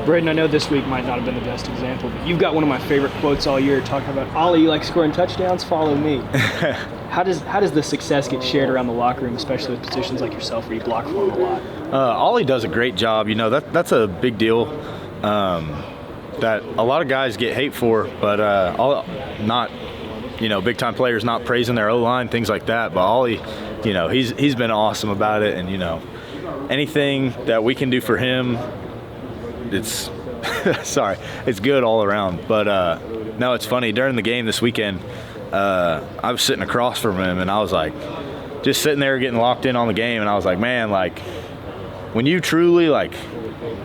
Braden, I know this week might not have been the best example, but you've got one of my favorite quotes all year talking about Ollie, you like scoring touchdowns, follow me. How does the success get shared around the locker room, especially with positions like yourself where you block for him a lot? Ollie does a great job. You know, that's a big deal that a lot of guys get hate for, but not, you know, big-time players not praising their O-line, things like that. But Ollie, you know, he's been awesome about it, and, you know, anything that we can do for him, it's it's good all around. But no, it's funny, during the game this weekend, I was sitting across from him, and I was like, just sitting there getting locked in on the game, and I was like, man, like, when you truly like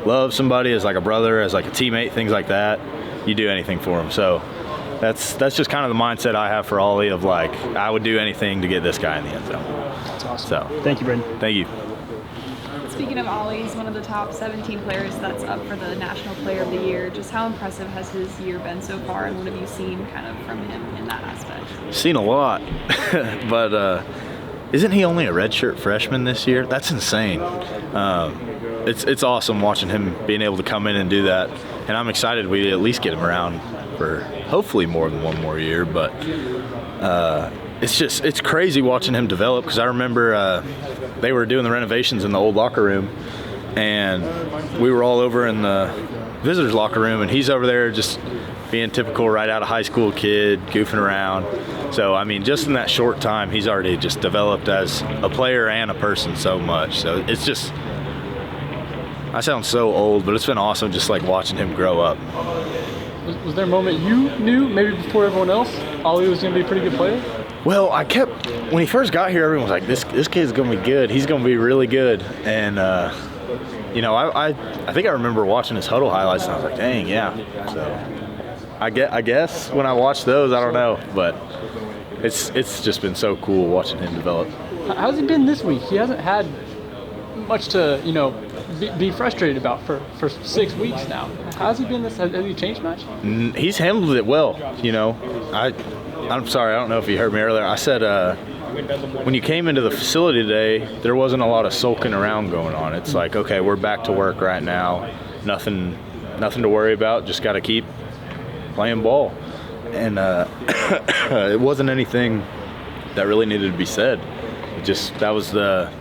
love somebody as like a brother, as like a teammate, things like that, you do anything for them. So that's just kind of the mindset I have for Ollie, of like, I would do anything to get this guy in the end zone. That's awesome. So thank you, Braden. Thank you. Speaking of Ollie, he's one of the top 17 players that's up for the National Player of the Year. Just how impressive has his year been so far, and what have you seen kind of from him in that aspect? Seen a lot, but isn't he only a redshirt freshman this year? That's insane. It's awesome watching him being able to come in and do that, and I'm excited we at least get him around for hopefully more than one more year. But it's crazy watching him develop, because I remember they were doing the renovations in the old locker room, and we were all over in the visitors locker room, and he's over there just being typical right out of high school kid, goofing around. So, I mean, just in that short time, he's already just developed as a player and a person so much. So it's just, I sound so old, but it's been awesome just like watching him grow up. Was there a moment you knew, maybe before everyone else, Ollie was going to be a pretty good player? Well, when he first got here, everyone was like, this kid's going to be good. He's going to be really good. And, you know, I think I remember watching his huddle highlights, and I was like, dang, yeah. So I guess when I watched those, I don't know. But it's just been so cool watching him develop. How's he been this week? He hasn't had much to, you know, be frustrated about for 6 weeks now. How's he been this? Has he changed much? He's handled it well, you know. I'm sorry, I don't know if you heard me earlier. I said when you came into the facility today, there wasn't a lot of sulking around going on. It's like, okay, we're back to work right now. Nothing to worry about. Just got to keep playing ball. And it wasn't anything that really needed to be said. That was the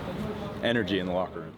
energy in the locker room.